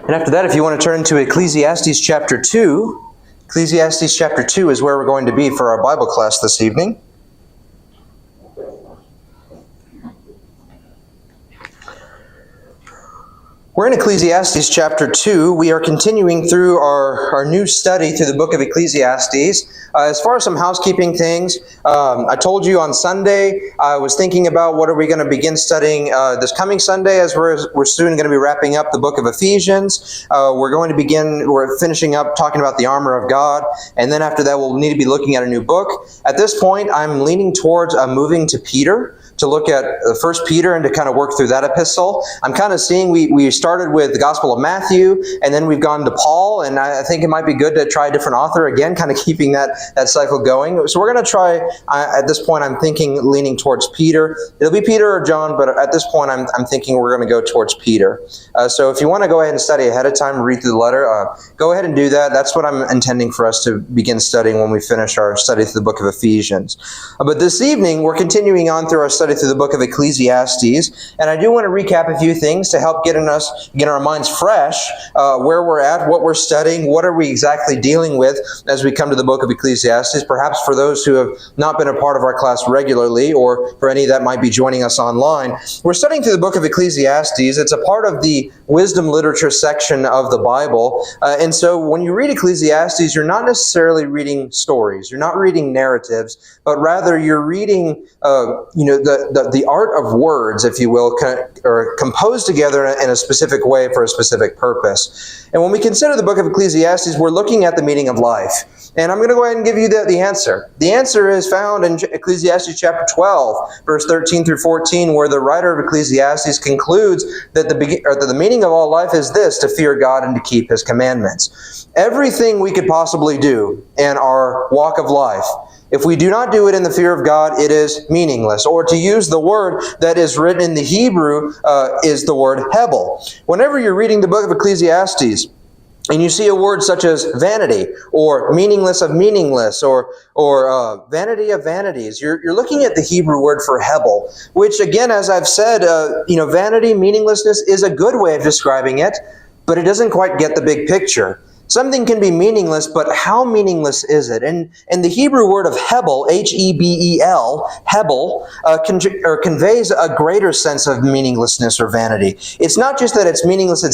And after that, if you want to turn to Ecclesiastes chapter 2, Ecclesiastes chapter 2 is where we're going to be for our Bible class this evening. We're in Ecclesiastes chapter 2. We are continuing through our new study through the book of Ecclesiastes. As far as some housekeeping things, I told you on Sunday, I was thinking about what are we going to begin studying this coming Sunday, as we're soon going to be wrapping up the book of Ephesians. We're finishing up talking about the armor of God, and then after that we'll need to be looking at a new book. At this point, I'm leaning towards moving to Peter, to look at 1 Peter and to kind of work through that epistle. I'm kind of seeing we started with the Gospel of Matthew, and then we've gone to Paul, and I think it might be good to try a different author again, kind of keeping that cycle going. So we're going to try, at this point I'm thinking leaning towards Peter. It'll be Peter or John, but at this point I'm thinking we're going to go towards Peter. So if you want to go ahead and study ahead of time, read through the letter, go ahead and do that. That's what I'm intending for us to begin studying when we finish our study through the book of Ephesians. But this evening we're continuing on through our study through the book of Ecclesiastes, and I do want to recap a few things to help get our minds fresh, where we're at, what we're studying, what are we exactly dealing with as we come to the book of Ecclesiastes, perhaps for those who have not been a part of our class regularly, or for any that might be joining us online. We're studying through the book of Ecclesiastes. It's a part of the wisdom literature section of the Bible, and so when you read Ecclesiastes, you're not necessarily reading stories, you're not reading narratives, but rather you're reading the art of words, if you will, or composed together in a specific way for a specific purpose. And when we consider the book of Ecclesiastes, we're looking at the meaning of life. And I'm going to go ahead and give you the answer. The answer is found in Ecclesiastes chapter 12, verse 13 through 14, where the writer of Ecclesiastes concludes that the meaning of all life is this: to fear God and to keep His commandments. Everything we could possibly do in our walk of life, if we do not do it in the fear of God, it is meaningless. Or to use the word that is written in the Hebrew is the word hebel. Whenever you're reading the book of Ecclesiastes, and you see a word such as vanity, or meaningless of meaningless, or vanity of vanities, you're looking at the Hebrew word for hebel, which again, as I've said, vanity, meaninglessness is a good way of describing it, but it doesn't quite get the big picture. Something can be meaningless, but how meaningless is it? And the Hebrew word of hebel, H-E-B-E-L, hebel, conveys a greater sense of meaninglessness or vanity. It's not just that it's meaningless, or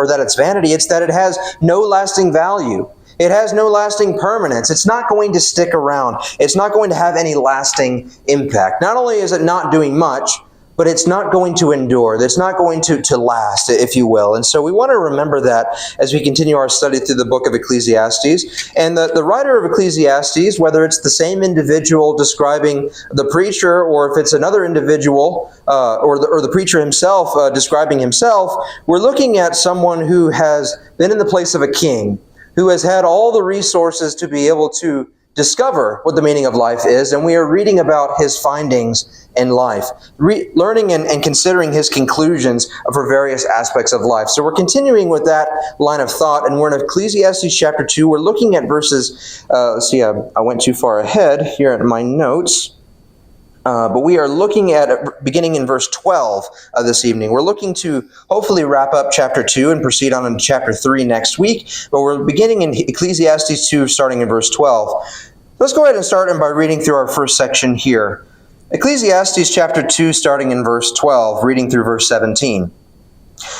that it's vanity, it's that it has no lasting value. It has no lasting permanence. It's not going to stick around. It's not going to have any lasting impact. Not only is it not doing much, but it's not going to endure. It's not going to last, if you will. And so we want to remember that as we continue our study through the book of Ecclesiastes. And the writer of Ecclesiastes, whether it's the same individual describing the preacher, or if it's another individual, or the preacher himself describing himself, we're looking at someone who has been in the place of a king, who has had all the resources to be able to discover what the meaning of life is, and we are reading about his findings in life, learning and considering his conclusions for various aspects of life. So we're continuing with that line of thought, and we're in Ecclesiastes chapter 2. We're looking at verses, I went too far ahead here in my notes. But we are looking at, beginning in verse 12 this evening. We're looking to hopefully wrap up chapter 2 and proceed on into chapter 3 next week. But we're beginning in Ecclesiastes 2, starting in verse 12. Let's go ahead and start by reading through our first section here. Ecclesiastes chapter 2, starting in verse 12, reading through verse 17.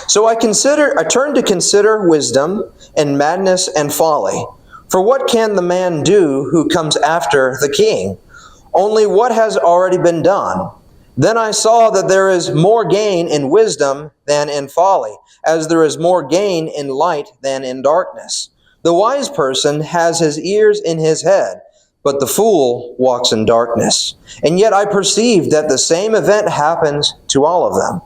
So I turn to consider wisdom and madness and folly. For what can the man do who comes after the king? Only what has already been done. Then I saw that there is more gain in wisdom than in folly, as there is more gain in light than in darkness. The wise person has his ears in his head, but the fool walks in darkness. And yet I perceived that the same event happens to all of them.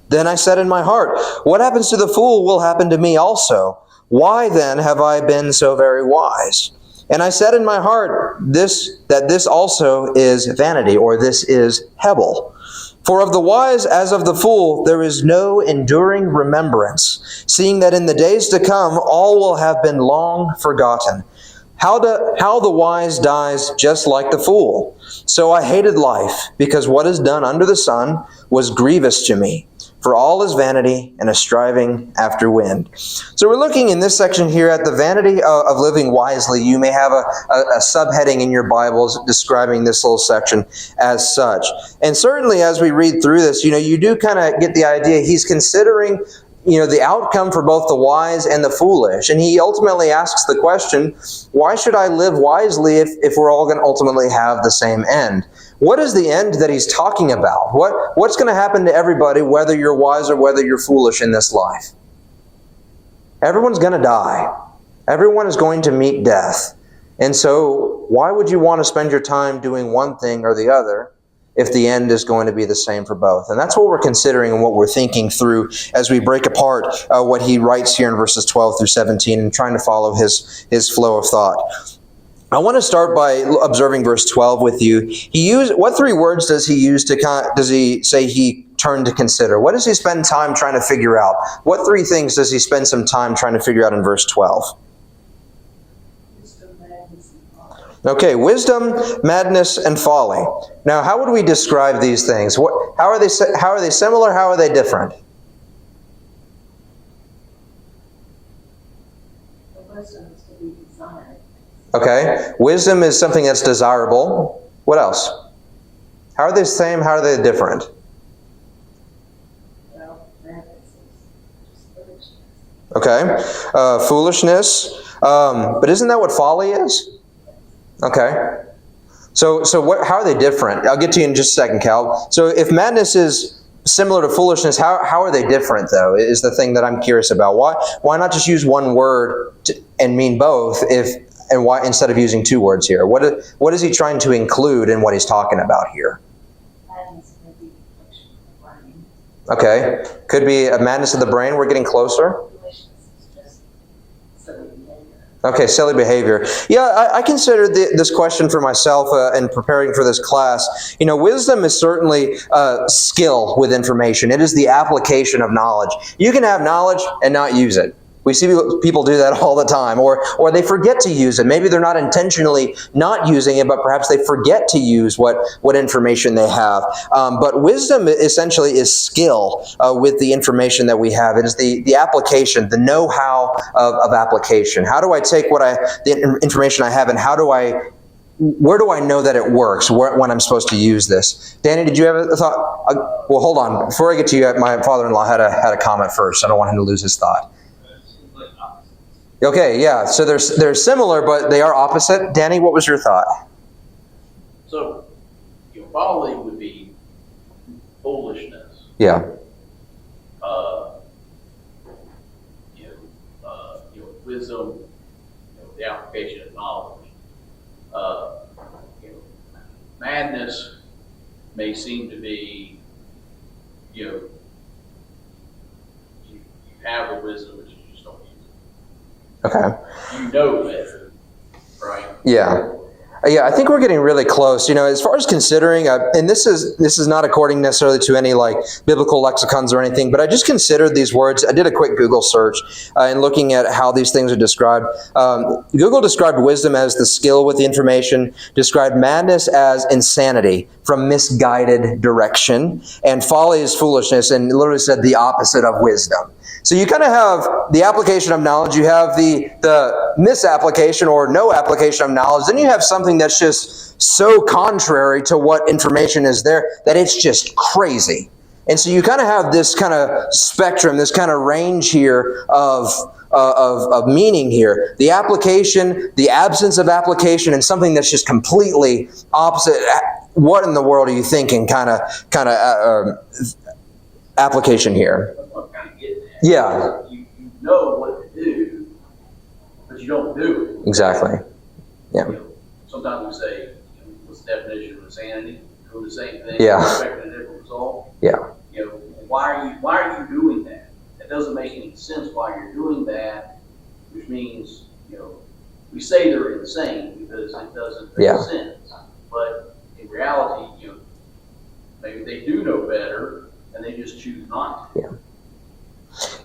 Then I said in my heart, what happens to the fool will happen to me also. Why then have I been so very wise? And I said in my heart that this also is vanity, or this is hebel. For of the wise as of the fool there is no enduring remembrance, seeing that in the days to come all will have been long forgotten. How the wise dies just like the fool. So I hated life, because what is done under the sun was grievous to me. For all is vanity and a striving after wind. So we're looking in this section here at the vanity of living wisely. You may have a subheading in your Bibles describing this little section as such. And certainly as we read through this, you do kind of get the idea he's considering the outcome for both the wise and the foolish. And he ultimately asks the question, why should I live wisely if we're all going to ultimately have the same end? What is the end that he's talking about? What's going to happen to everybody, whether you're wise or whether you're foolish in this life? Everyone's going to die. Everyone is going to meet death. And so why would you want to spend your time doing one thing or the other if the end is going to be the same for both? And that's what we're considering and what we're thinking through as we break apart what he writes here in verses 12 through 17 and trying to follow his flow of thought. I want to start by observing verse 12 with you. What three words does he use does he say he turned to consider? What does he spend time trying to figure out? What three things does he spend some time trying to figure out in verse 12? Okay, wisdom, madness, and folly. Now, how would we describe these things? How are they similar? How are they different? Okay, wisdom is something that's desirable. What else? How are they the same? How are they different? Okay, foolishness. But isn't that what folly is? Okay. So how are they different? I'll get to you in just a second, Cal. So if madness is similar to foolishness, how are they different, though, is the thing that I'm curious about. Why not just use one word and mean both why instead of using two words here? What is he trying to include in what he's talking about here? Okay. Could be a madness of the brain. We're getting closer. Okay, silly behavior. Yeah, I considered this question for myself in preparing for this class. Wisdom is certainly skill with information. It is the application of knowledge. You can have knowledge and not use it. We see people do that all the time, or they forget to use it. Maybe they're not intentionally not using it, but perhaps they forget to use what information they have. But wisdom essentially is skill with the information that we have. It is the application, the know-how of application. How do I take the information I have, and where do I know that it works when I'm supposed to use this? Danny, did you have a thought? Well, hold on. Before I get to you, my father-in-law had a comment first. I don't want him to lose his thought. Okay, yeah. So they're similar, but they are opposite. Danny, what was your thought? So, folly would be foolishness. Yeah. Wisdom, the application of knowledge. Madness may seem to be, you have the wisdom, but you just don't use it. Okay. You know better, right? Yeah. Yeah, I think we're getting really close. As far as considering, and this is not according necessarily to any biblical lexicons or anything, but I just considered these words. I did a quick Google search in looking at how these things are described. Google described wisdom as the skill with the information, described madness as insanity from misguided direction, and folly is foolishness, and literally said the opposite of wisdom. So you kind of have the application of knowledge, you have the misapplication or no application of knowledge, then you have something that's just so contrary to what information is there that it's just crazy. And so you kind of have this kind of spectrum, this kind of range here of meaning here. The application, the absence of application, and something that's just completely opposite. What in the world are you thinking kind of application here? Yeah. You know what to do, but you don't do it. Exactly. Yeah. Sometimes we say, what's the definition of insanity? Doing the same thing, yeah. Expecting a different result. Yeah. Why are you doing that? It doesn't make any sense why you're doing that, which means, we say they're insane because it doesn't make sense. But in reality, maybe they do know better and they just choose not to. Yeah.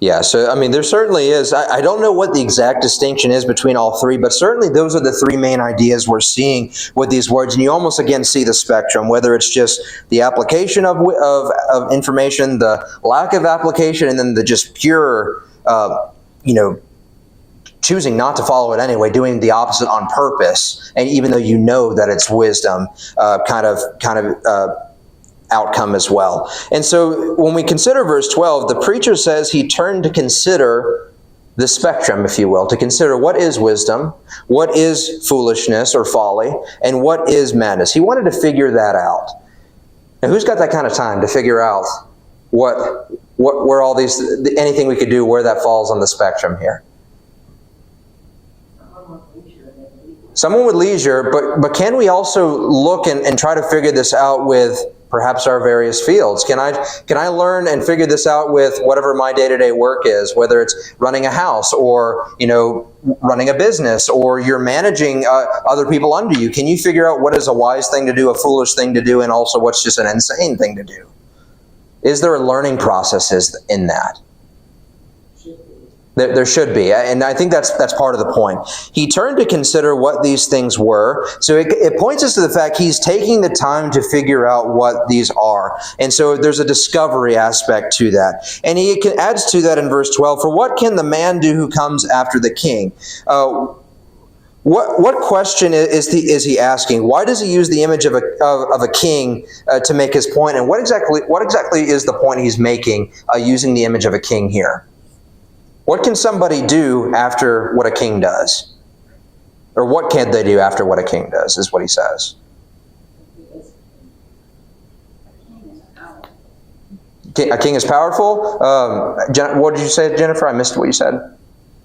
Yeah, so I mean, there certainly is. I don't know what the exact distinction is between all three, but certainly those are the three main ideas we're seeing with these words. And you almost again see the spectrum, whether it's just the application of information, the lack of application, and then the just pure, choosing not to follow it anyway, doing the opposite on purpose, and even though you know that it's wisdom, kind of outcome as well. And so when we consider verse 12, the preacher says he turned to consider the spectrum, if you will, to consider what is wisdom, what is foolishness or folly, and what is madness. He wanted to figure that out. Now, who's got that kind of time to figure out where all these, anything we could do, where that falls on the spectrum here? Someone with leisure, but can we also look and try to figure this out with perhaps our various fields? Can I learn and figure this out with whatever my day-to-day work is, whether it's running a house or, running a business, or you're managing other people under you? Can you figure out what is a wise thing to do, a foolish thing to do, and also what's just an insane thing to do? Is there a learning process in that? There should be, and I think that's part of the point. He turned to consider what these things were, so it points us to the fact he's taking the time to figure out what these are. And so there's a discovery aspect to that. And he adds to that in verse 12, for what can the man do who comes after the king? What question is he asking? Why does he use the image of a king to make his point? And what exactly is the point he's making using the image of a king here? What can somebody do after what a king does? Or what can they do after what a king does, is what he says. A king is powerful? What did you say, Jennifer? I missed what you said.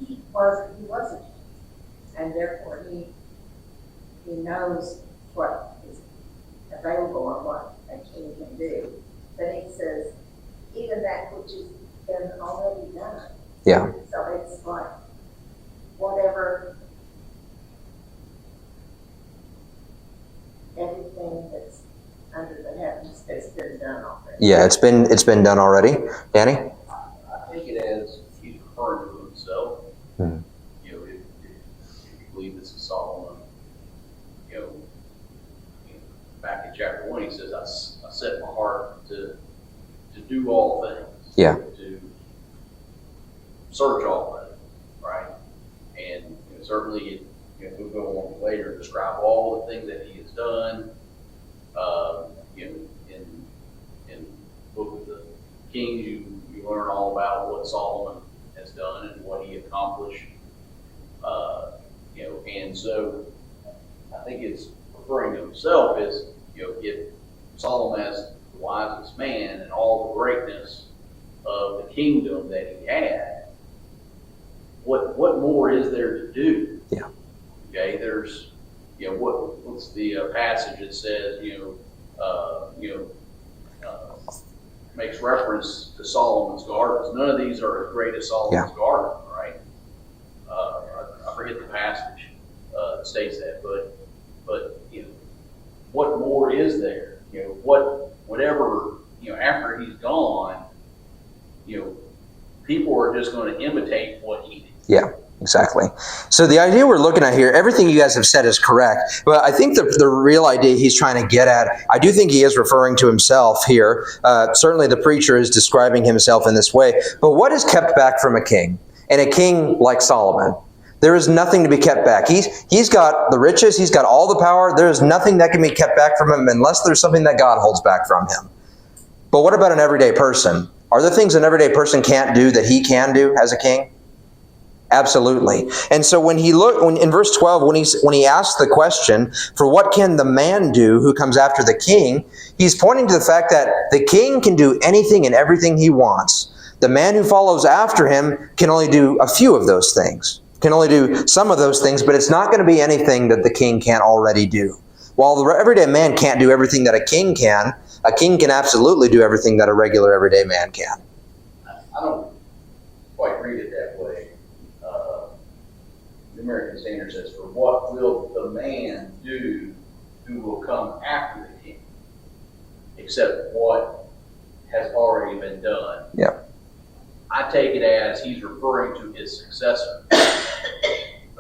He was a king, and therefore he knows what is available or what a king can do. But he says, even that which has been already done. Yeah. So it's like whatever, everything that's under the heavens has been done already. Yeah, it's been done already. Danny? I take it as he's referring to himself. Hmm. If you believe this is Solomon, back in chapter 1, he says, I set my heart to do all things. Yeah. To search all things, right? And certainly, we'll go on later and describe all the things that he has done. In the book of the Kings, you learn all about what Solomon has done and what he accomplished. And so I think it's referring to himself as, if Solomon as the wisest man and all the greatness of the kingdom that he had, what more is there to do? Yeah. Okay, there's, what's the passage that says, makes reference to Solomon's gardens. None of these are as great as Solomon's garden, right? I forget the passage that states that, but what more is there? Whatever, after he's gone, people are just going to imitate what he did. Yeah, exactly. So the idea we're looking at here, everything you guys have said is correct, but I think the real idea he's trying to get at, I do think he is referring to himself here. Certainly the preacher is describing himself in this way, but what is kept back from a king? And a king like Solomon, there is nothing to be kept back. He's got the riches, he's got all the power, there is nothing that can be kept back from him unless there's something that God holds back from him. But what about an everyday person? Are there things an everyday person can't do that he can do as a king? Absolutely. And so when in verse 12, when he asks the question, for what can the man do who comes after the king, he's pointing to the fact that the king can do anything and everything he wants. The man who follows after him can only do a few of those things, can only do some of those things, but it's not going to be anything that the king can't already do. While the everyday man can't do everything that a king can absolutely do everything that a regular everyday man can. I don't quite read it that way. The American Standard says, for what will the man do who will come after the king, except what has already been done? Yeah. I take it as he's referring to his successor.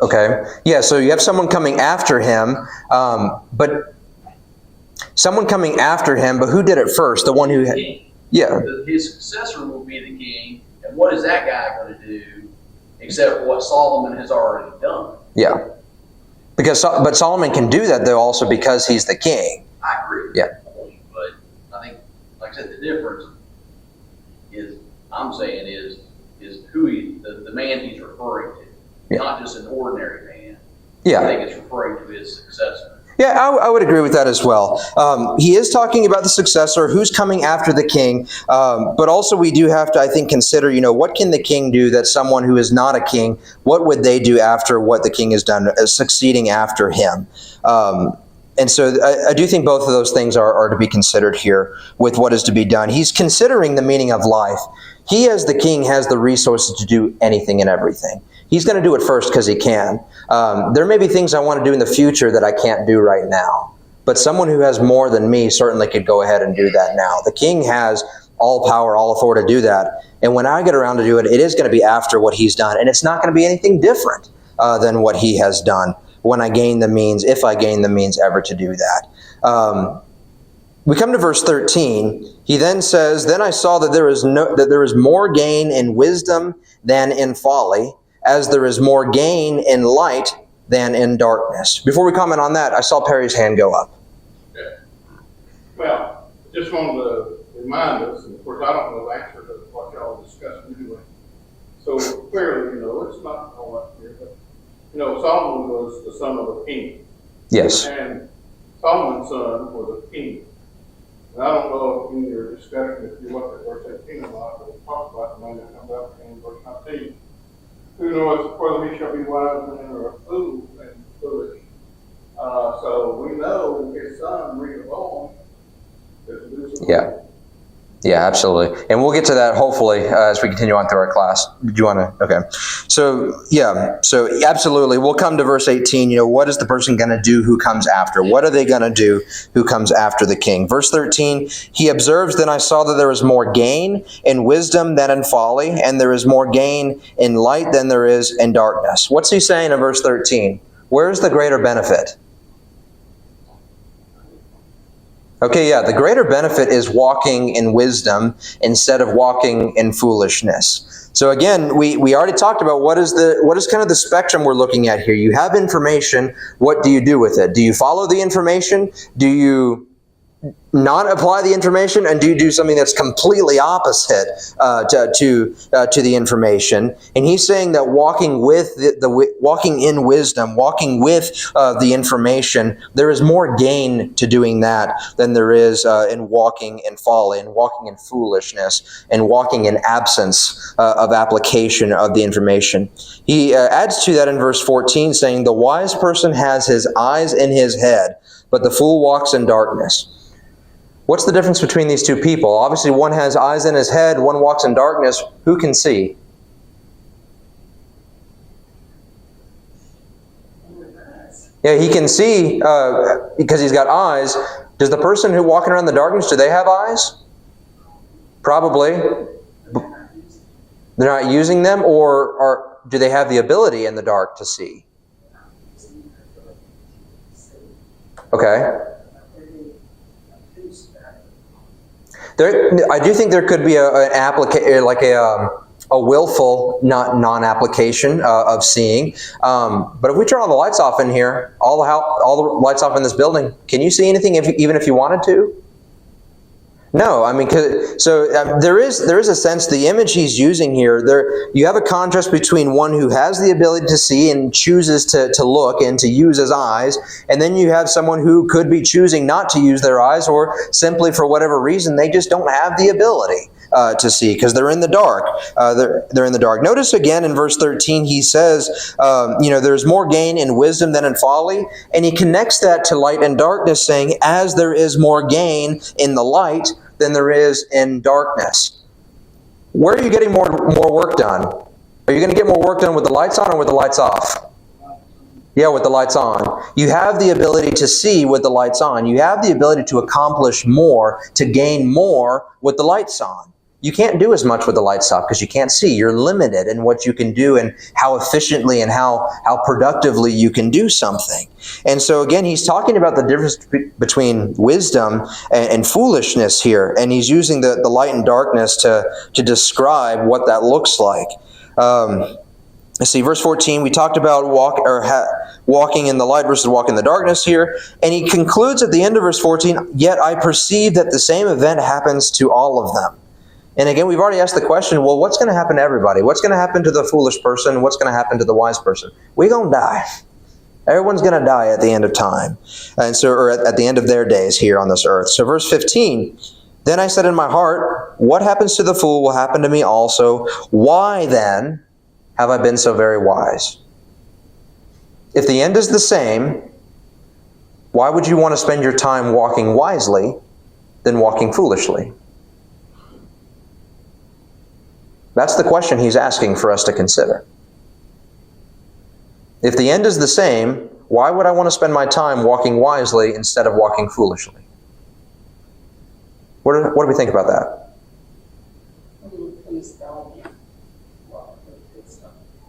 Okay. Yeah, so you have someone coming after him, but someone coming after him, but who did it first? The one who had... Yeah. His successor will be the king, and what is that guy going to do except what Solomon has already done? Yeah. But Solomon can do that, though, also because he's the king. I agree with that point, but I think, like I said, the difference is, I'm saying, is who the man he's referring to. Yeah. Not just an ordinary man. Yeah. I think it's referring to his successor. Yeah, I would agree with that as well. He is talking about the successor, who's coming after the king, but also we do have to, I think, consider, what can the king do that someone who is not a king, what would they do after what the king has done, succeeding after him? And so I do think both of those things are to be considered here with what is to be done. He's considering the meaning of life. He, as the king, has the resources to do anything and everything. He's going to do it first because he can. There may be things I want to do in the future that I can't do right now. But someone who has more than me certainly could go ahead and do that now. The king has all power, all authority to do that. And when I get around to do it, it is going to be after what he's done. And it's not going to be anything different than what he has done when I gain the means, if I gain the means ever to do that. We come to verse 13. He then says, "Then I saw that there is more gain in wisdom than in folly, as there is more gain in light than in darkness." Before we comment on that, I saw Perry's hand go up. Okay. Well, just wanted to remind us, and of course I don't know the answer to what y'all discussed anyway. So clearly, it's not all up here, but Solomon was the son of a king. Yes. And Solomon's son was a king. And I don't know if in your discussion, if you look at verse 18 a lot, but it talks about the man that comes out in verse 19. Who knows whether he shall be wise man or a fool and foolish? So we know his son, Rehoboam, is to do some. Yeah. Yeah, absolutely. And we'll get to that hopefully as we continue on through our class. Did you want to? Okay. So, yeah. So, absolutely. We'll come to verse 18. What is the person going to do who comes after? What are they going to do who comes after the king? Verse 13, he observes, "Then I saw that there is more gain in wisdom than in folly, and there is more gain in light than there is in darkness." What's he saying in verse 13? Where's the greater benefit? Okay, yeah, the greater benefit is walking in wisdom instead of walking in foolishness. So again, we already talked about what is kind of the spectrum we're looking at here. You have information, what do you do with it? Do you follow the information? Do you not apply the information, and do you do something that's completely opposite to the information? And he's saying that walking with walking in wisdom, walking with the information, there is more gain to doing that than there is in walking in folly, and walking in foolishness, and walking in absence of application of the information. He adds to that in verse 14, saying, "The wise person has his eyes in his head, but the fool walks in darkness." What's the difference between these two people? Obviously, one has eyes in his head, one walks in darkness. Who can see? Yeah, he can see because he's got eyes. Does the person who walking around in the darkness, do they have eyes? Probably. They're not using them, or do they have the ability in the dark to see? Okay. I do think there could be a willful non-application of seeing. But if we turn all the lights off in here, all the lights off in this building, can you see anything even if you wanted to? No, I mean, there is a sense, the image he's using here, you have a contrast between one who has the ability to see and chooses to look and to use his eyes, and then you have someone who could be choosing not to use their eyes, or simply for whatever reason, they just don't have the ability to see because they're in the dark. They're in the dark. Notice again in verse 13, he says, there's more gain in wisdom than in folly, and he connects that to light and darkness, saying, as there is more gain in the light than there is in darkness. Where are you getting more work done? Are you going to get more work done with the lights on or with the lights off? Yeah, with the lights on. You have the ability to see with the lights on. You have the ability to accomplish more, to gain more with the lights on. you can't do as much with the lights off because you can't see. You're limited in what you can do and how efficiently and how productively you can do something. And so again, he's talking about the difference between wisdom and foolishness here. And he's using the light and darkness to describe what that looks like. Let's see, verse 14, we talked about walking in the light versus walking in the darkness here. And he concludes at the end of verse 14, yet I perceive that the same event happens to all of them. And again, we've already asked the question, well, what's going to happen to everybody? What's going to happen to the foolish person? What's going to happen to the wise person? We're going to die. Everyone's going to die at the end of time. And so, or at the end of their days here on this earth. So verse 15, then I said in my heart, what happens to the fool will happen to me also. Why then have I been so very wise? If the end is the same, why would you want to spend your time walking wisely than walking foolishly? That's the question he's asking for us to consider. If the end is the same, why would I want to spend my time walking wisely instead of walking foolishly? What do we think about that?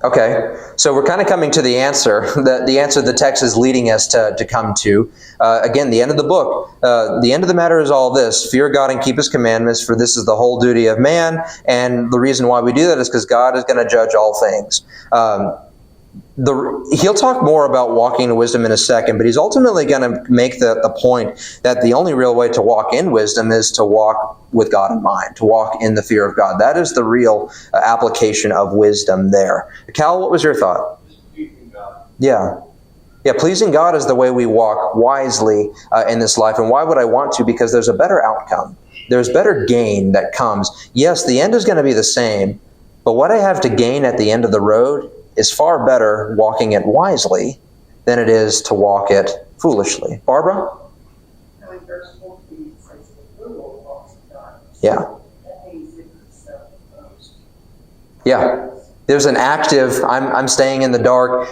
Okay, so we're kind of coming to the answer. The answer the text is leading us to come to. Again, the end of the book. The end of the matter is all this. Fear God and keep His commandments, for this is the whole duty of man. And the reason why we do that is because God is going to judge all things. He'll talk more about walking in wisdom in a second, but he's ultimately going to make the point that the only real way to walk in wisdom is to walk with God in mind, to walk in the fear of God. That is the real application of wisdom there. Cal, what was your thought? Pleasing God. Yeah, pleasing God is the way we walk wisely in this life. And why would I want to? Because there's a better outcome. There's better gain that comes. Yes, the end is going to be the same, but what I have to gain at the end of the road is far better walking it wisely than it is to walk it foolishly. Barbara? Now in verse 14 it says, the fool walks in darkness. Yeah. That means it is self-imposed. Yeah. There's an active, I'm staying in the dark.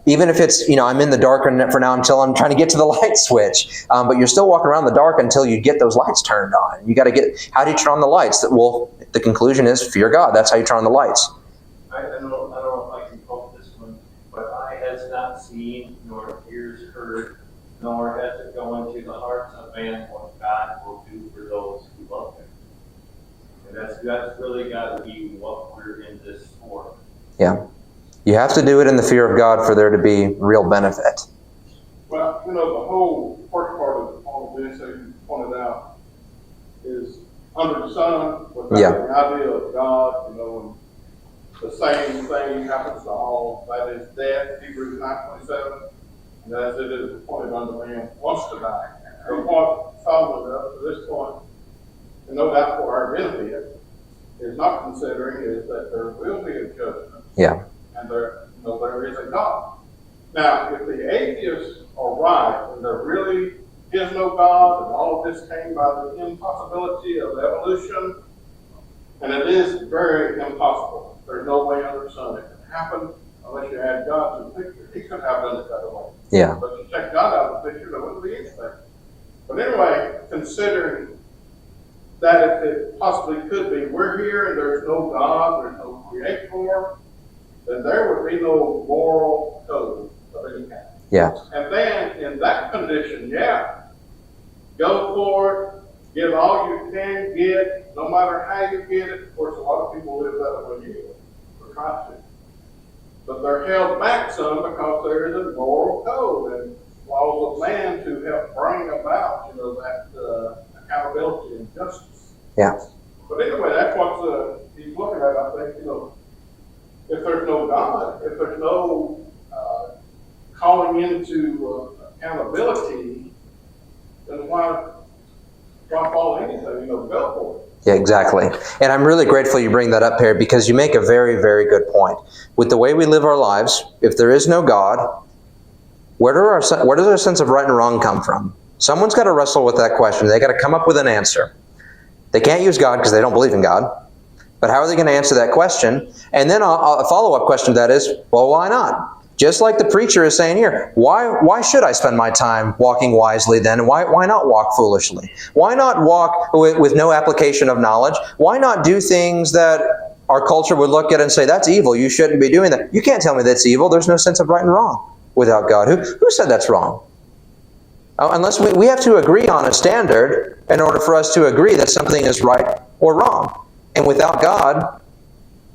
Even if it's, I'm in the dark for now until I'm trying to get to the light switch. But you're still walking around the dark until you get those lights turned on. You got to how do you turn on the lights? Well, the conclusion is fear God. That's how you turn on the lights. I don't know if I can quote this one, but eye has not seen, nor ears heard, nor has it gone into the hearts of man what God will do for those who love Him. And that's really got to be what we're in this for. Yeah. You have to do it in the fear of God for there to be real benefit. Well, the whole first part of all of this, as you pointed out, is under the sun, without the idea of God, and the same thing happens to all, that is death, Hebrews 9:27, and as it is appointed unto man wants to die. So what Solomon does to this point, and no doubt for our benefit, is not considering is that there will be a judgment. Yeah. And there is a God. Now, if the atheists are right, and there really is no God, and all of this came by the impossibility of evolution, and it is very impossible. There's no way under the sun it can happen unless you add God to the picture. He could have done it that way. Yeah. But you take God out of the picture, there wouldn't be anything. But anyway, considering that if it possibly could be, we're here and there's no God, there's no creator, then there would be no moral code of any kind. Yeah. And then in that condition, go for it, give all you can get, no matter how you get it. Of course, a lot of people live that way anyway, or try to. But they're held back some because there is a moral code and laws of man to help bring about, that accountability and justice. Yeah. But anyway, that's what he's looking at. I think, if there's no God, if there's no calling into accountability, then why follow anything? Go for it. Yeah, exactly. And I'm really grateful you bring that up, Perry, because you make a very, very good point. With the way we live our lives, if there is no God, where does our sense of right and wrong come from? Someone's got to wrestle with that question. They got to come up with an answer. They can't use God because they don't believe in God. But how are they going to answer that question? And then a follow-up question to that is, well, why not? Just like the preacher is saying here, why should I spend my time walking wisely then? Why not walk foolishly? Why not walk with no application of knowledge? Why not do things that our culture would look at and say, that's evil, you shouldn't be doing that? You can't tell me that's evil. There's no sense of right and wrong without God. Who said that's wrong? Unless we have to agree on a standard in order for us to agree that something is right or wrong. And without God,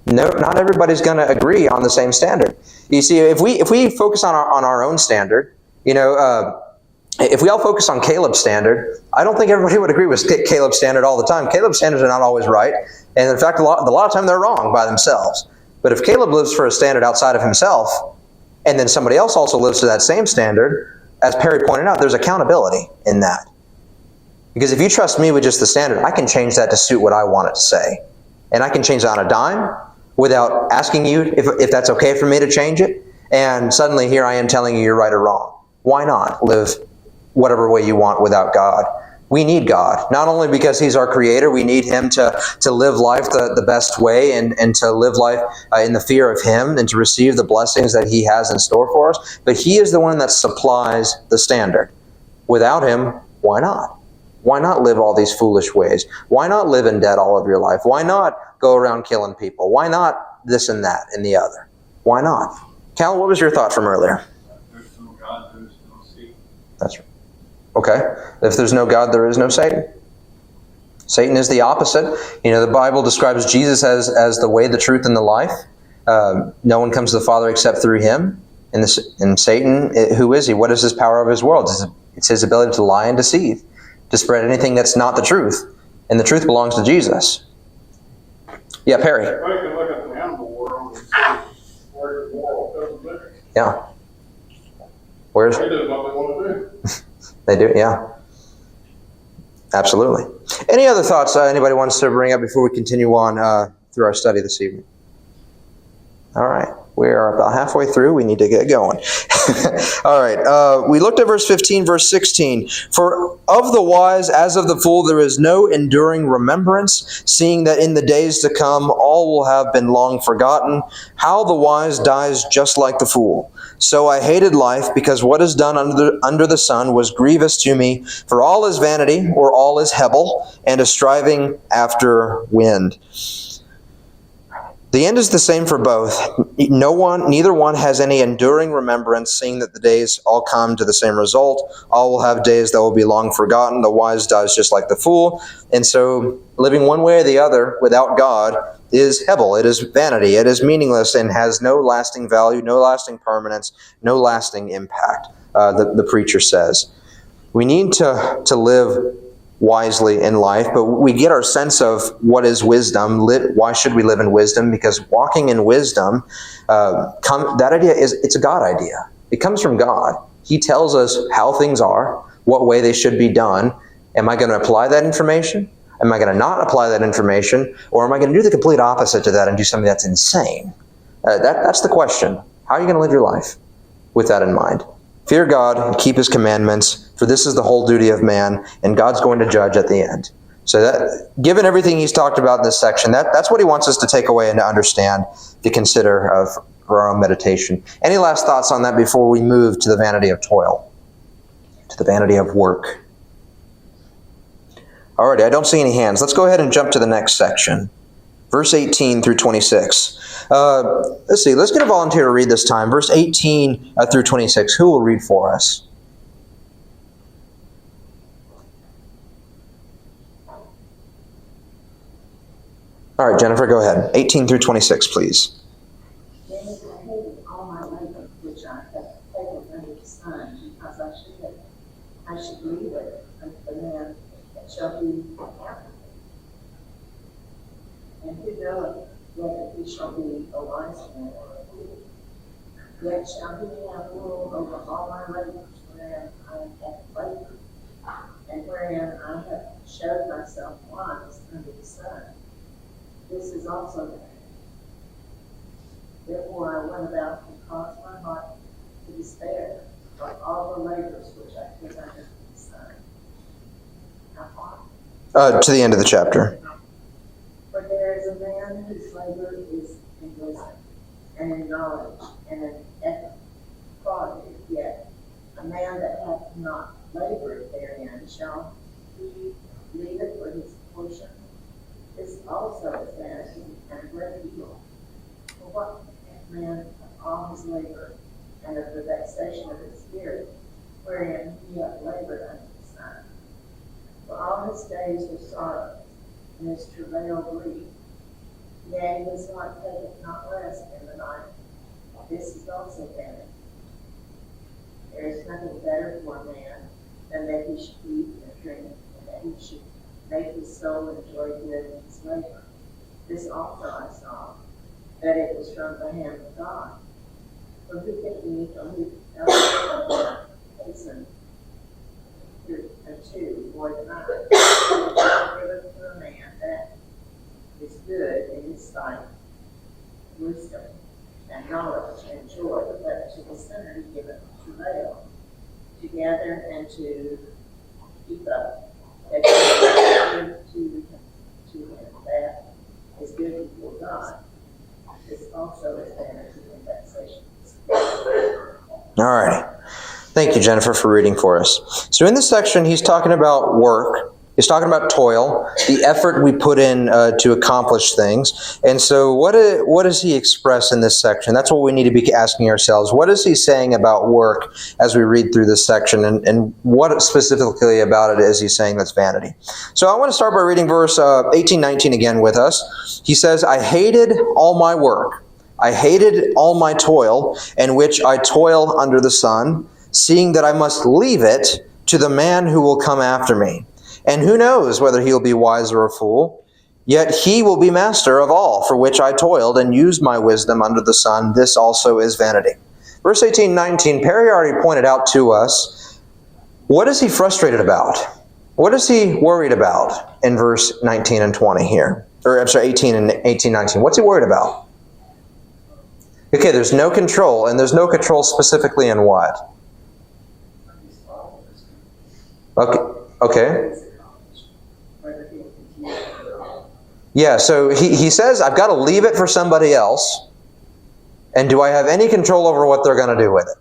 no, not everybody's going to agree on the same standard. You see, if we focus on our own standard, if we all focus on Caleb's standard, I don't think everybody would agree with Caleb's standard all the time. Caleb's standards are not always right. And in fact, a lot of time they're wrong by themselves. But if Caleb lives for a standard outside of himself, and then somebody else also lives to that same standard, as Perry pointed out, there's accountability in that. Because if you trust me with just the standard, I can change that to suit what I want it to say. And I can change it on a dime without asking you if that's okay for me to change it. And suddenly here I am telling you you're right or wrong. Why not live whatever way you want without God? We need God, not only because He's our Creator, we need Him to live life the best way and to live life in the fear of Him and to receive the blessings that He has in store for us, but He is the one that supplies the standard. Without Him, why not? Why not live all these foolish ways? Why not live in debt all of your life? Why not go around killing people? Why not this and that and the other? Why not? Cal, what was your thought from earlier? There's no God, there's no Satan. That's right. Okay. If there's no God, there is no Satan. Satan is the opposite. The Bible describes Jesus as the way, the truth, and the life. No one comes to the Father except through Him. And Satan, who is he? What is his power over his world? It's his ability to lie and deceive, to spread anything that's not the truth. And the truth belongs to Jesus. Yeah, Perry. Well, you can look at the animal world and see where the moral comes there. Yeah. They do what they want to do. They do, yeah. Absolutely. Any other thoughts anybody wants to bring up before we continue on through our study this evening? All right. We are about halfway through. We need to get going. All right. We looked at verse 15, verse 16. For of the wise as of the fool there is no enduring remembrance, seeing that in the days to come all will have been long forgotten. How the wise dies just like the fool. So I hated life, because what is done under the sun was grievous to me. For all is vanity, or all is hebel, and a striving after wind. The end is the same for both. Neither one has any enduring remembrance, seeing that the days all come to the same result. All will have days that will be long forgotten. The wise dies just like the fool. And so living one way or the other without God is hebel. It is vanity. It is meaningless and has no lasting value, no lasting permanence, no lasting impact, the preacher says. We need to live wisely in life, but we get our sense of what is wisdom. Why should we live in wisdom? Because walking in wisdom, that idea it's a God idea. It comes from God. He tells us how things are, what way they should be done. Am I going to apply that information? Am I going to not apply that information? Or am I going to do the complete opposite to that and do something that's insane? That's the question. How are you going to live your life with that in mind? Fear God and keep His commandments, for this is the whole duty of man, and God's going to judge at the end. So that, given everything He's talked about in this section, that's what He wants us to take away and to understand, to consider for our own meditation. Any last thoughts on that before we move to the vanity of toil, to the vanity of work? Alrighty, I don't see any hands. Let's go ahead and jump to the next section. Verse 18 through 26. Let's see. Let's get a volunteer to read this time. Verse 18 through 26. Who will read for us? All right, Jennifer, go ahead. 18 through 26, please. Then I hated all my labor which I have taken under the sun, because I should leave it unto the man that shall be after me. And who knoweth whether he shall be a wise man or a fool? Yet shall he have rule over all my labors wherein I have labored, and wherein I have showed myself wise under the sun. This is also vanity. Therefore I went about and caused my heart to despair of all the labors which I took under the sun. How far? To the end of the chapter. For there is a man whose labor is in wisdom, and in knowledge, and in ethics, applauded, yet a man that hath not labored therein shall he leave it for his portion. This also is vanity and a great evil. For what hath man of all his labor, and of the vexation of his spirit, wherein he hath labored unto the sun? For all his days were sorrow, and his travail grief. Yea, his heart taketh not rest in the night. This is also vanity. There is nothing better for a man than that he should eat and drink, and that he should make his soul enjoy good in his labor. This also I saw, that it was from the hand of God. For who can eat or who can hasten unto or deny? God giveth to a man that is good in his sight, wisdom and knowledge and joy, but to the sinner he giveth travail, to gather and to keep up, that he give to him that is good before God. This also is vanity and vexation. All right. Thank you, Jennifer, for reading for us. So in this section, he's talking about work. He's talking about toil, the effort we put in to accomplish things. And so what does he express in this section? That's what we need to be asking ourselves. What is he saying about work as we read through this section? And what specifically about it is he saying that's vanity? So I want to start by reading verse 18-19 again with us. He says, I hated all my work. I hated all my toil, in which I toil under the sun, seeing that I must leave it to the man who will come after me. And who knows whether he will be wise or a fool? Yet he will be master of all for which I toiled and used my wisdom under the sun. This also is vanity. Verse 18-19, Perry already pointed out to us, what is he frustrated about? What is he worried about in verse 19 and 20 here? Or I'm sorry, 18 and 18-19. What's he worried about? Okay, there's no control, and there's no control specifically in what? Okay. Yeah, so he says, I've got to leave it for somebody else. And do I have any control over what they're going to do with it?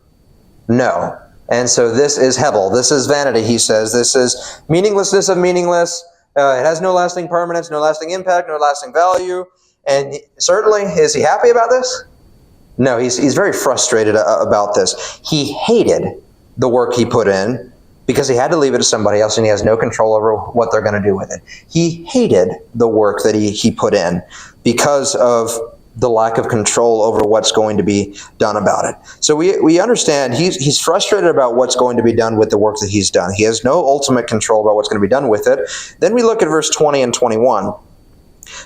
No. And so this is Hebel. This is vanity, he says. This is meaninglessness of meaningless. It has no lasting permanence, no lasting impact, no lasting value. And certainly, is he happy about this? No, he's very frustrated about this. He hated the work he put in because he had to leave it to somebody else and he has no control over what they're going to do with it. He hated the work that he put in because of the lack of control over what's going to be done about it. So we understand he's frustrated about what's going to be done with the work that he's done. He has no ultimate control about what's going to be done with it. Then we look at verse 20 and 21.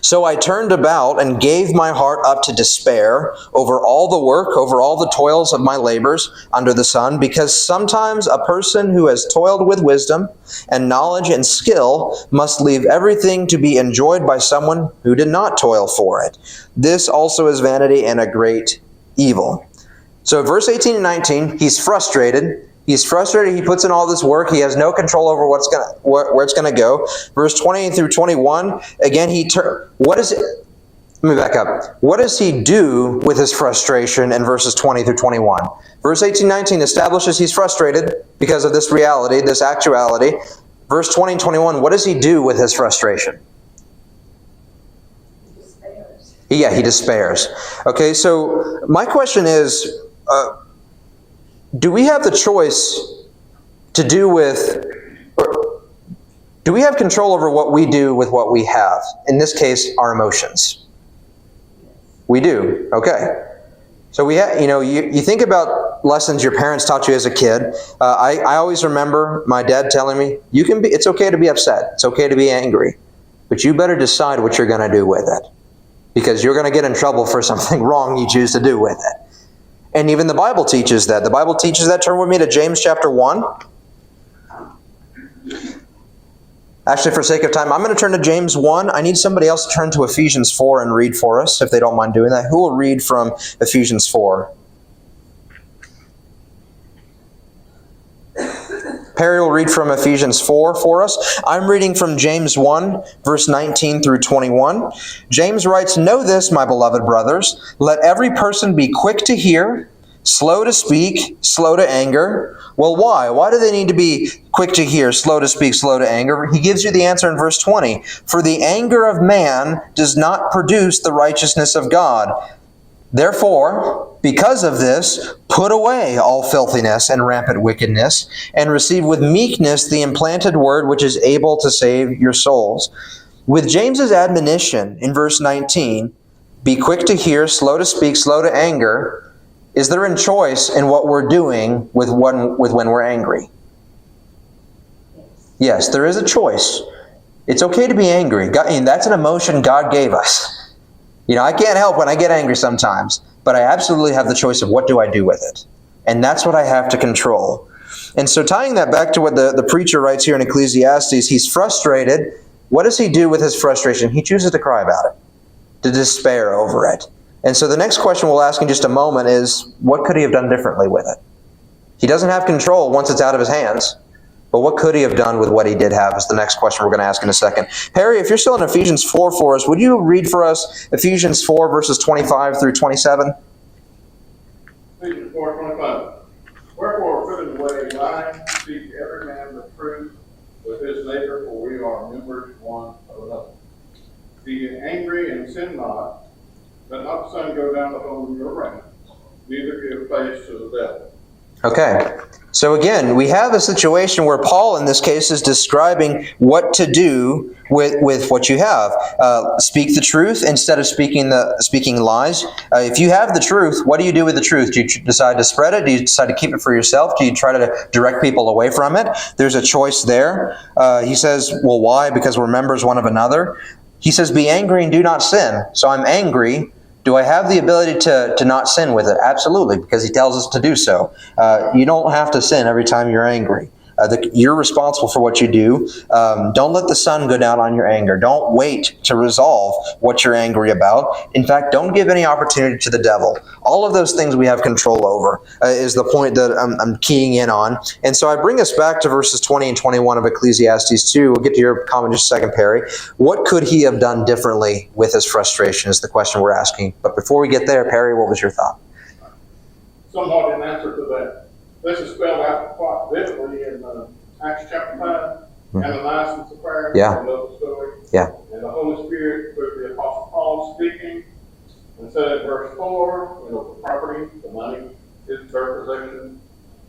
So I turned about and gave my heart up to despair over all the work, over all the toils of my labors under the sun, because sometimes a person who has toiled with wisdom and knowledge and skill must leave everything to be enjoyed by someone who did not toil for it. This also is vanity and a great evil. So verse 18 and 19, he's frustrated. He's frustrated. He puts in all this work. He has no control over where it's going to go. Verse 20 through 21, again, what is it? Let me back up. What does he do with his frustration in verses 20 through 21? Verse 18-19 establishes he's frustrated because of this reality, this actuality. Verse 20 and 21, what does he do with his frustration? He despairs. Yeah, he despairs. Okay, so my question is, do we have the choice to do with, or do we have control over what we do with what we have? In this case, our emotions. We do. Okay. So we have, you think about lessons your parents taught you as a kid. I always remember my dad telling me, it's okay to be upset. It's okay to be angry. But you better decide what you're going to do with it. Because you're going to get in trouble for something wrong you choose to do with it. And even the Bible teaches that. The Bible teaches that. Turn with me to James chapter 1. Actually, for sake of time, I'm going to turn to James 1. I need somebody else to turn to Ephesians 4 and read for us, if they don't mind doing that. Who will read from Ephesians 4? Perry will read from Ephesians 4 for us. I'm reading from James 1, verse 19 through 21. James writes, Know this, my beloved brothers, let every person be quick to hear, Slow to speak, slow to anger. Well, why? Why do they need to be quick to hear, slow to speak, slow to anger? He gives you the answer in verse 20. For the anger of man does not produce the righteousness of God. Therefore, because of this, put away all filthiness and rampant wickedness, and receive with meekness the implanted word which is able to save your souls. With James's admonition in verse 19, be quick to hear, slow to speak, slow to anger, is there a choice in what we're doing with when we're angry? Yes, there is a choice. It's okay to be angry. That's an emotion God gave us. I can't help when I get angry sometimes, but I absolutely have the choice of what do I do with it. And that's what I have to control. And so tying that back to what the preacher writes here in Ecclesiastes, he's frustrated. What does he do with his frustration? He chooses to cry about it, to despair over it. And so the next question we'll ask in just a moment is, what could he have done differently with it? He doesn't have control once it's out of his hands. But what could he have done with what he did have is the next question we're going to ask in a second. Harry, if you're still in Ephesians 4 for us, would you read for us Ephesians 4 verses 25 through 27? Ephesians 4:25. Wherefore, put away lying, speak every man the truth with his neighbor, for we are members one of another. Be angry and sin not, let not the sun go down upon your wrath, neither give place to the devil. Okay. So again, we have a situation where Paul, in this case, is describing what to do with what you have. Speak the truth instead of speaking lies. If you have the truth, what do you do with the truth? Do you decide to spread it? Do you decide to keep it for yourself? Do you try to direct people away from it? There's a choice there. He says, well, why? Because we're members one of another. He says, be angry and do not sin. So I'm angry. Do I have the ability to not sin with it? Absolutely, because he tells us to do so. You don't have to sin every time you're angry. You're responsible for what you do. Don't let the sun go down on your anger. Don't wait to resolve what you're angry about. In fact, don't give any opportunity to the devil. All of those things we have control over is the point that I'm keying in on. And so I bring us back to verses 20 and 21 of Ecclesiastes 2. We'll get to your comment in just a second, Perry. What could he have done differently with his frustration is the question we're asking. But before we get there, Perry, what was your thought? Somewhat in answer to that. This is spelled out quite vividly in Acts chapter 5, Mm-hmm. and the license of prayer. Yeah. You know the story. Yeah. And the Holy Spirit, through the Apostle Paul speaking, and said in verse 4, the property, the money, is their possession.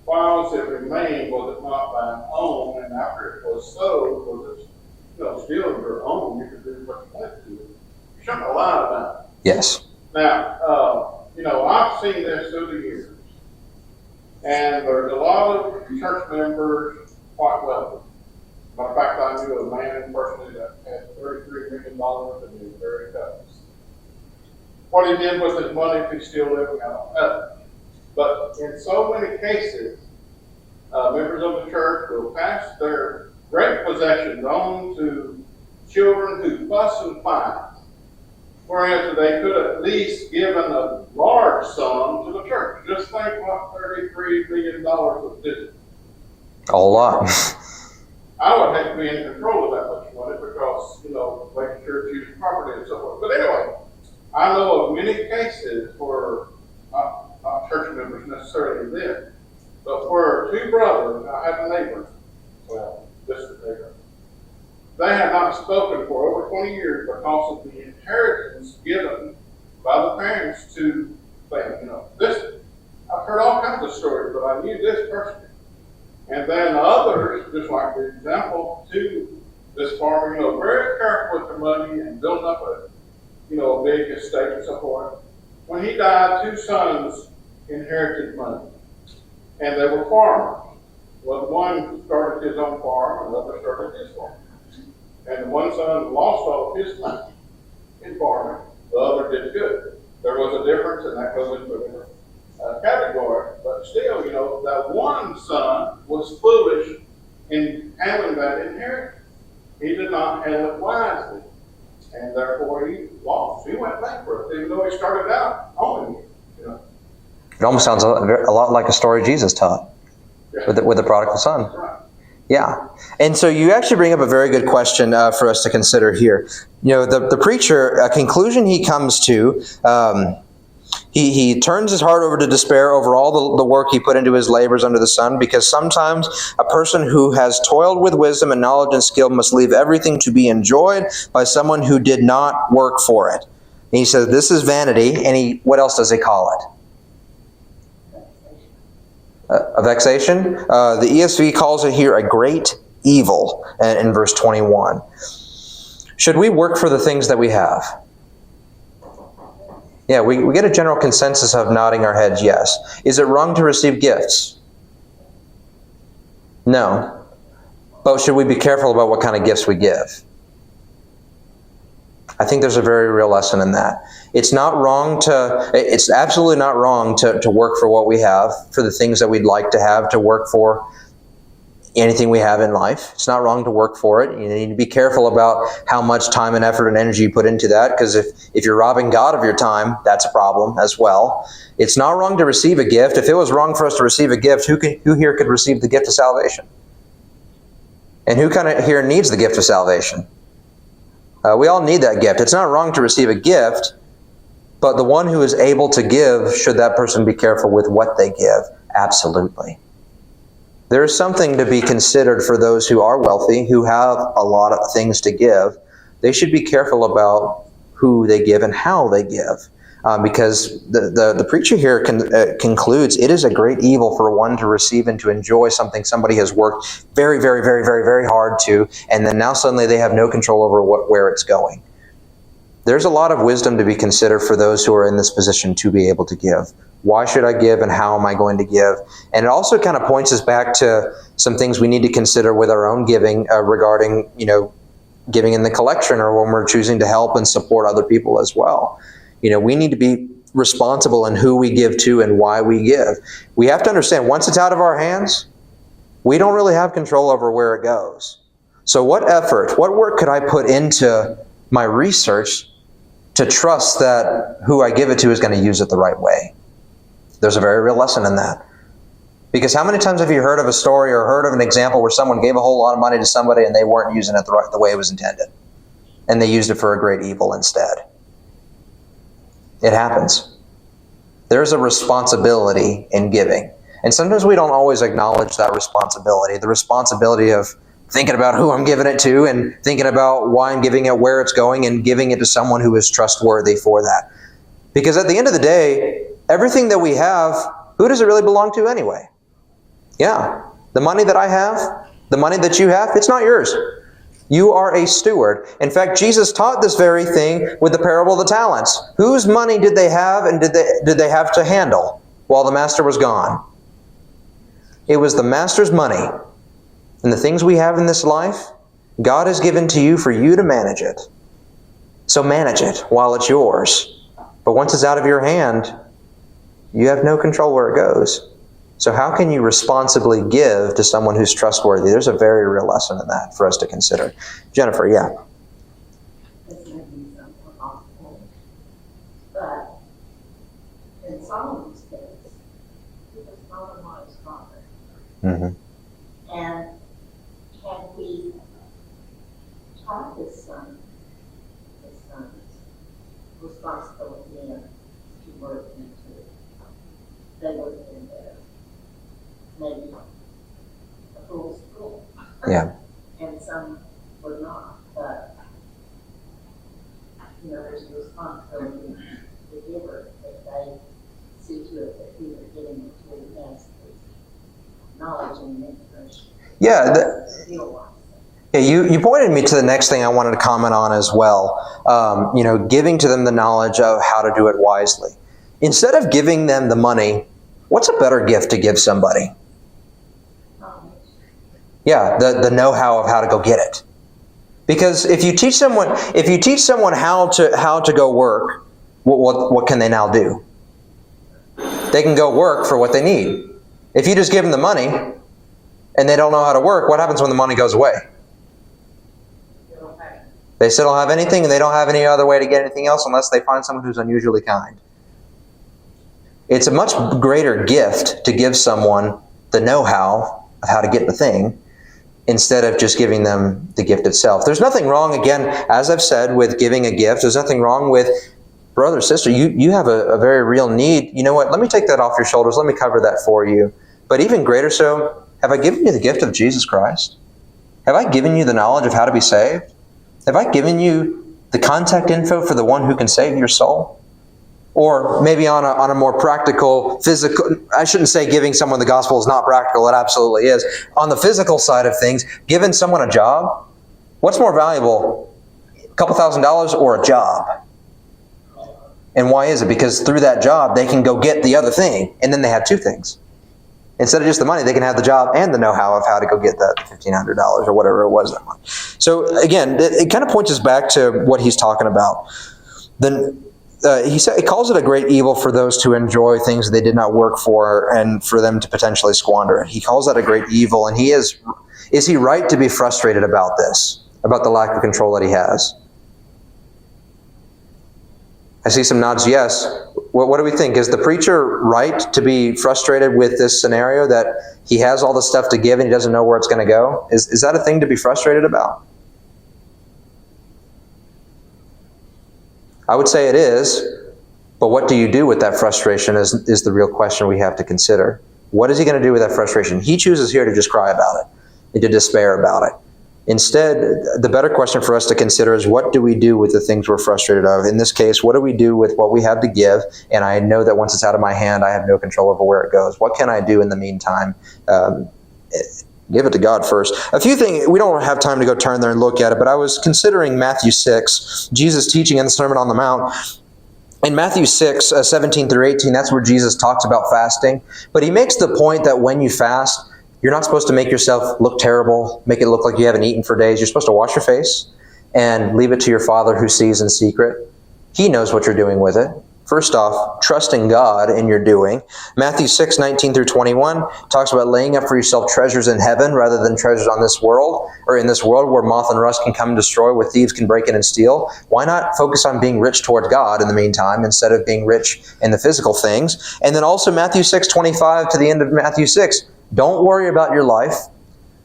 Whilst it remained, was it not thine own? And after it was sold, was it still your own? You could do what you wanted to. You shouldn't lie about it. Yes. Now, I've seen this through the years. And there's a lot of church members quite wealthy. Matter of fact, I knew a man personally that had $33 million and he was very cuts. What he did with his money, if he's still living, I don't know. But in so many cases, members of the church will pass their great possessions on to children who fuss and fight. Whereas they could at least given a large sum to the church. Just think what $33 million would do. A lot. I would have to be in control of that much money because, making sure to use property and so forth. But anyway, I know of many cases where, not church members necessarily did, but where two brothers, I had a neighbor, distant neighbor, they had not spoken for over 20 years because of the inheritance given by the parents to them. I've heard all kinds of stories, but I knew this person. And then others, just like the example to this farmer, very careful with their money and building up a big estate and so forth. When he died, two sons inherited money. And they were farmers. Well, one started his own farm, and the other started his farm. And the one son lost all of his money in farming. The other did good. There was a difference, and that goes into a different category. But still, that one son was foolish in handling that inheritance. He did not handle it wisely. And therefore he lost. He went bankrupt, even though he started out owning it. It almost sounds a lot like a story Jesus taught with the prodigal son. That's right. Yeah. And so you actually bring up a very good question for us to consider here. The preacher, a conclusion he comes to, He turns his heart over to despair over all the work he put into his labors under the sun, because sometimes a person who has toiled with wisdom and knowledge and skill must leave everything to be enjoyed by someone who did not work for it. And he says this is vanity, and what else does he call it? A vexation. The ESV calls it here a great evil in verse 21. Should we work for the things that we have? Yeah, we get a general consensus of nodding our heads yes. Is it wrong to receive gifts? No. But should we be careful about what kind of gifts we give? I think there's a very real lesson in that. It's absolutely not wrong to work for what we have, for the things that we'd like to have, to work for anything we have in life. It's not wrong to work for it. You need to be careful about how much time and effort and energy you put into that, because if you're robbing God of your time, that's a problem as well. It's not wrong to receive a gift. If it was wrong for us to receive a gift, who here could receive the gift of salvation? And who kind of here needs the gift of salvation? We all need that gift. It's not wrong to receive a gift, but the one who is able to give, should that person be careful with what they give? Absolutely. There is something to be considered for those who are wealthy, who have a lot of things to give. They should be careful about who they give and how they give. Because the preacher here concludes, it is a great evil for one to receive and to enjoy something somebody has worked very, very, very, very, very hard to, and then now suddenly they have no control over where it's going. There's a lot of wisdom to be considered for those who are in this position to be able to give. Why should I give, and how am I going to give? And it also kind of points us back to some things we need to consider with our own giving regarding, giving in the collection, or when we're choosing to help and support other people as well. We need to be responsible in who we give to and why we give. We have to understand, once it's out of our hands, we don't really have control over where it goes. So what work could I put into my research to trust that who I give it to is going to use it the right way? There's a very real lesson in that. Because how many times have you heard of a story or heard of an example where someone gave a whole lot of money to somebody and they weren't using it the way it was intended, and they used it for a great evil instead? It happens. There's a responsibility in giving. And sometimes we don't always acknowledge that responsibility. The responsibility of thinking about who I'm giving it to, and thinking about why I'm giving it, where it's going, and giving it to someone who is trustworthy for that. Because at the end of the day, everything that we have, who does it really belong to anyway? Yeah, the money that I have, the money that you have, it's not yours. You are a steward. In fact, Jesus taught this very thing with the parable of the talents. Whose money did they have, and did they have to handle while the master was gone? It was the master's money. And the things we have in this life, God has given to you for you to manage it. So manage it while it's yours. But once it's out of your hand, you have no control where it goes. So how can you responsibly give to someone who's trustworthy? There's a very real lesson in that for us to consider. Jennifer, yeah. This may be somewhat possible, but in Solomon's case, he was not a wise father. Mm-hmm. And had he taught his son's responsibility to work into it, they would have been better. Maybe a fool's fool. Yeah. And some would not, but there's a responsibility to the giver that they see to it that he is getting it to who has the knowledge and information. Yeah. You pointed me to the next thing I wanted to comment on as well. Giving to them the knowledge of how to do it wisely. Instead of giving them the money, what's a better gift to give somebody? Yeah, the know-how of how to go get it. Because if you teach someone how to go work, what can they now do? They can go work for what they need. If you just give them the money and they don't know how to work, what happens when the money goes away? They still don't have anything, and they don't have any other way to get anything else unless they find someone who's unusually kind. It's a much greater gift to give someone the know-how of how to get the thing instead of just giving them the gift itself. There's nothing wrong, again, as I've said, with giving a gift. There's nothing wrong with brother, sister, you have a very real need. You know what? Let me take that off your shoulders. Let me cover that for you. But even greater so, have I given you the gift of Jesus Christ? Have I given you the knowledge of how to be saved? Have I given you the contact info for the one who can save your soul? Or maybe on a more practical, physical, I shouldn't say giving someone the gospel is not practical, it absolutely is. On the physical side of things, giving someone a job, what's more valuable, a couple $1,000s or a job? And why is it? Because through that job, they can go get the other thing, and then they have two things. Instead of just the money, they can have the job and the know-how of how to go get that $1,500 or whatever it was that month. So again, it kind of points us back to what he's talking about. Then he calls it a great evil for those to enjoy things they did not work for and for them to potentially squander it. He calls that a great evil, and is he right to be frustrated about this, about the lack of control that he has? I see some nods, yes. What do we think? Is the preacher right to be frustrated with this scenario that he has all this stuff to give and he doesn't know where it's going to go? Is that a thing to be frustrated about? I would say it is, but what do you do with that frustration is the real question we have to consider. What is he going to do with that frustration? He chooses here to just cry about it and to despair about it. Instead, the better question for us to consider is, what do we do with the things we're frustrated of? In this case, what do we do with what we have to give? And I know that once it's out of my hand, I have no control over where it goes. What can I do in the meantime? Give it to God first. A few things, we don't have time to go turn there and look at it, but I was considering Matthew 6, Jesus teaching in the Sermon on the Mount. In Matthew 6, 17 through 18, that's where Jesus talks about fasting. But he makes the point that when you fast, you're not supposed to make yourself look terrible, make it look like you haven't eaten for days. You're supposed to wash your face and leave it to your Father who sees in secret. He knows what you're doing with it. First off, trusting God in your doing. Matthew 6, 19 through 21 talks about laying up for yourself treasures in heaven rather than treasures on this world, or in this world where moth and rust can come and destroy, where thieves can break in and steal. Why not focus on being rich towards God in the meantime instead of being rich in the physical things? And then also Matthew 6, 25 to the end of Matthew 6. Don't worry about your life,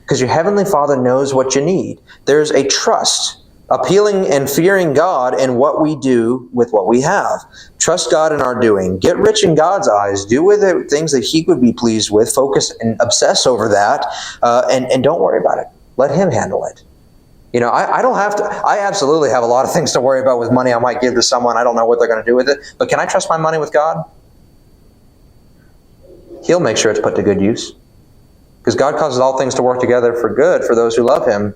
because your Heavenly Father knows what you need. There's a trust, appealing and fearing God in what we do with what we have. Trust God in our doing. Get rich in God's eyes. Do with it things that He would be pleased with. Focus and obsess over that, and don't worry about it. Let Him handle it. You know, I don't have to. I absolutely have a lot of things to worry about with money I might give to someone. I don't know what they're going to do with it. But can I trust my money with God? He'll make sure it's put to good use. Because God causes all things to work together for good for those who love Him.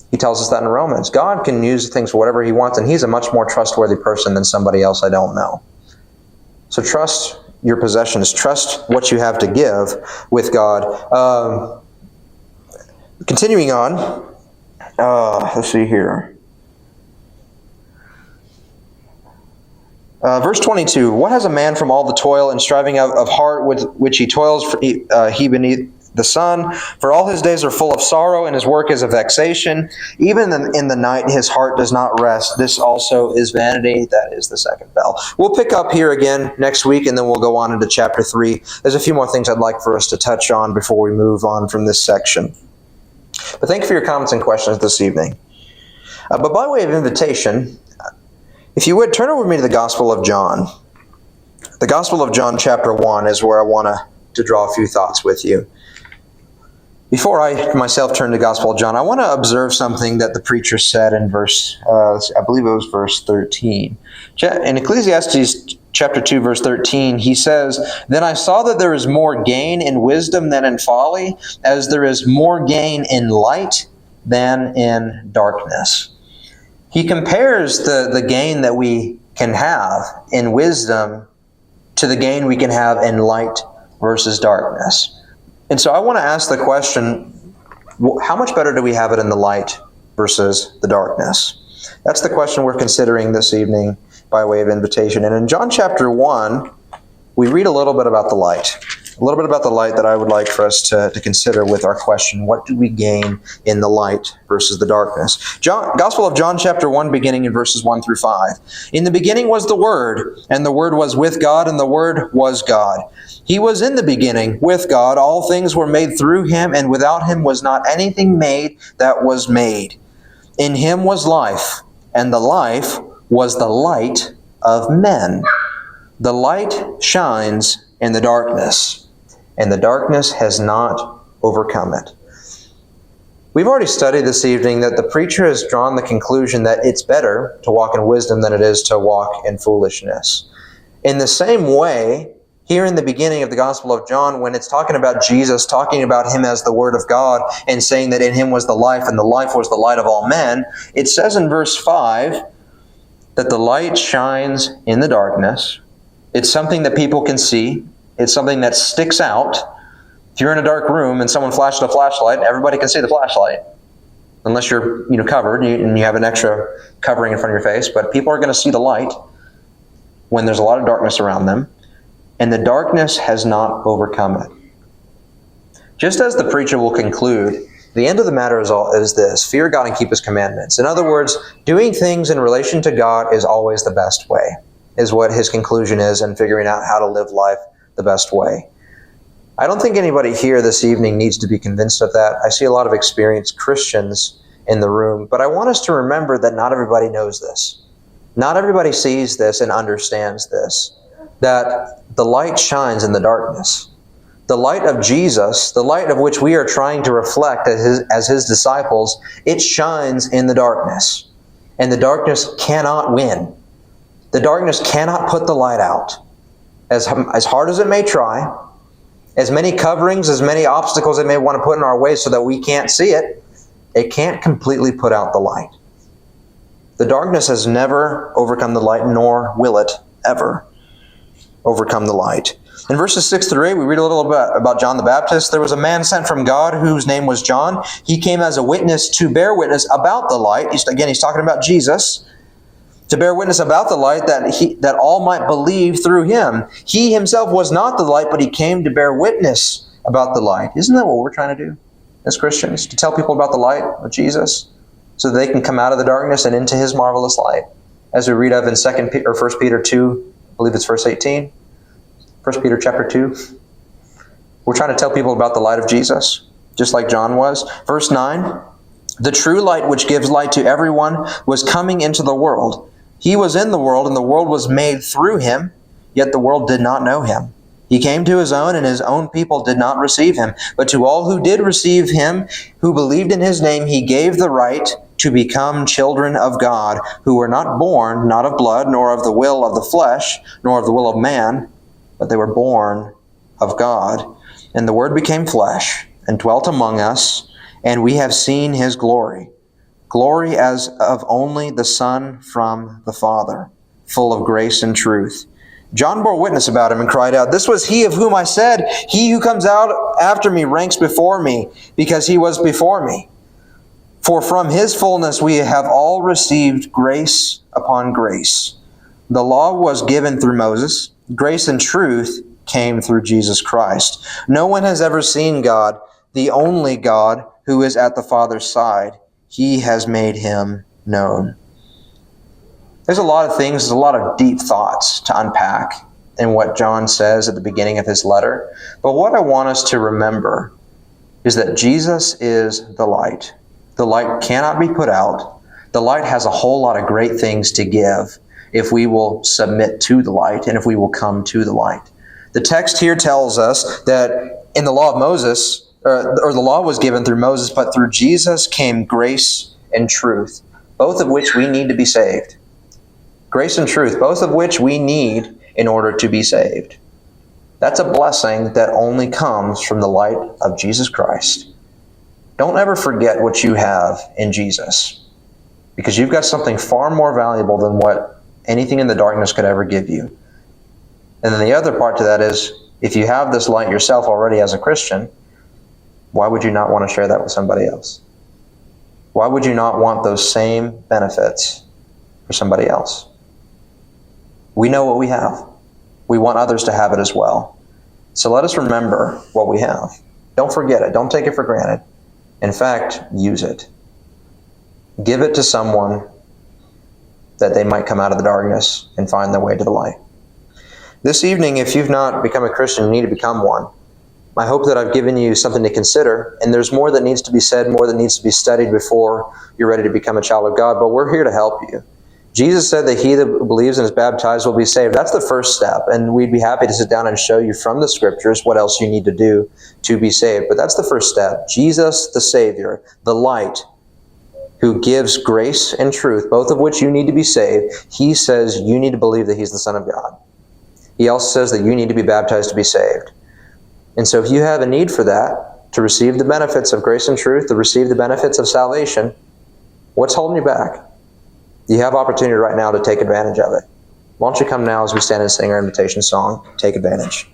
He tells us that in Romans. God can use things for whatever He wants, and He's a much more trustworthy person than somebody else I don't know. So trust your possessions. Trust what you have to give with God. Continuing on. Let's see here. Verse 22, what has a man from all the toil and striving of heart with which he toils he beneath the sun? For all his days are full of sorrow, and his work is a vexation. Even in the night his heart does not rest. This also is vanity. That is the second bell. We'll pick up here again next week, and then we'll go on into chapter 3. There's a few more things I'd like for us to touch on before we move on from this section. But thank you for your comments and questions this evening. But by way of invitation, if you would, turn over with me to the Gospel of John. The Gospel of John chapter 1 is where I want to draw a few thoughts with you. Before I myself turn to the Gospel of John, I want to observe something that the preacher said in verse, I believe it was verse 13. In Ecclesiastes chapter 2, verse 13, he says, "Then I saw that there is more gain in wisdom than in folly, as there is more gain in light than in darkness." He compares the gain that we can have in wisdom to the gain we can have in light versus darkness. And so I want to ask the question, how much better do we have it in the light versus the darkness? That's the question we're considering this evening by way of invitation. And in John chapter 1, we read a little bit about the light. A little bit about the light that I would like for us to consider with our question, what do we gain in the light versus the darkness? Gospel of John chapter 1, beginning in verses 1 through 5. "In the beginning was the Word, and the Word was with God, and the Word was God. He was in the beginning with God. All things were made through Him, and without Him was not anything made that was made. In Him was life, and the life was the light of men. The light shines in the darkness, and the darkness has not overcome it. We've already studied this evening that the preacher has drawn the conclusion that it's better to walk in wisdom than it is to walk in foolishness. In the same way, here in the beginning of the Gospel of John, when it's talking about Jesus, talking about Him as the Word of God, and saying that in Him was the life, and the life was the light of all men, it says in verse 5 that the light shines in the darkness. It's something that people can see. It's something that sticks out. If you're in a dark room and someone flashed a flashlight, everybody can see the flashlight. Unless you're covered and you have an extra covering in front of your face. But people are going to see the light when there's a lot of darkness around them. And the darkness has not overcome it. Just as the preacher will conclude, the end of the matter is this: fear God and keep His commandments. In other words, doing things in relation to God is always the best way, is what his conclusion is in figuring out how to live life the best way. I don't think anybody here this evening needs to be convinced of that. I see a lot of experienced Christians in the room, but I want us to remember that not everybody knows this. Not everybody sees this and understands this, that the light shines in the darkness. The light of Jesus, the light of which we are trying to reflect as His disciples, it shines in the darkness. And the darkness cannot win. The darkness cannot put the light out. As hard as it may try, as many coverings, as many obstacles it may want to put in our way so that we can't see it, it can't completely put out the light. The darkness has never overcome the light, nor will it ever overcome the light. In verses 6 through 8, we read a little bit about John the Baptist. There was a man sent from God whose name was John. He came as a witness to bear witness about the light. He's talking about Jesus. To bear witness about the light, that all might believe through Him. He Himself was not the light, but He came to bear witness about the light. Isn't that what we're trying to do as Christians? To tell people about the light of Jesus so that they can come out of the darkness and into His marvelous light. As we read of in 1 Peter 2, I believe it's verse 18. 1 Peter chapter 2. We're trying to tell people about the light of Jesus, just like John was. Verse 9, the true light which gives light to everyone was coming into the world. He was in the world, and the world was made through Him, yet the world did not know Him. He came to His own, and His own people did not receive Him. But to all who did receive Him, who believed in His name, He gave the right to become children of God, who were not born, not of blood, nor of the will of the flesh, nor of the will of man, but they were born of God. And the Word became flesh, and dwelt among us, and we have seen His glory. Glory as of only the Son from the Father, full of grace and truth. John bore witness about Him and cried out, this was He of whom I said, He who comes out after me ranks before me, because He was before me. For from His fullness we have all received grace upon grace. The law was given through Moses. Grace and truth came through Jesus Christ. No one has ever seen God, the only God who is at the Father's side. He has made Him known. There's a lot of things, there's a lot of deep thoughts to unpack in what John says at the beginning of his letter. But what I want us to remember is that Jesus is the light. The light cannot be put out. The light has a whole lot of great things to give if we will submit to the light and if we will come to the light. The text here tells us that in the law of Moses, or the law was given through Moses, but through Jesus came grace and truth, both of which we need to be saved. Grace and truth, both of which we need in order to be saved. That's a blessing that only comes from the light of Jesus Christ. Don't ever forget what you have in Jesus, because you've got something far more valuable than what anything in the darkness could ever give you. And then the other part to that is, if you have this light yourself already as a Christian, why would you not want to share that with somebody else? Why would you not want those same benefits for somebody else? We know what we have. We want others to have it as well. So let us remember what we have. Don't forget it. Don't take it for granted. In fact, use it. Give it to someone that they might come out of the darkness and find their way to the light. This evening, if you've not become a Christian, you need to become one. I hope that I've given you something to consider, and there's more that needs to be said, more that needs to be studied before you're ready to become a child of God, but we're here to help you. Jesus said that he that believes and is baptized will be saved. That's the first step, and we'd be happy to sit down and show you from the Scriptures what else you need to do to be saved. But that's the first step. Jesus, the Savior, the light, who gives grace and truth, both of which you need to be saved, he says you need to believe that he's the Son of God. He also says that you need to be baptized to be saved. And so if you have a need for that, to receive the benefits of grace and truth, to receive the benefits of salvation, what's holding you back? You have opportunity right now to take advantage of it. Why don't you come now as we stand and sing our invitation song? Take advantage.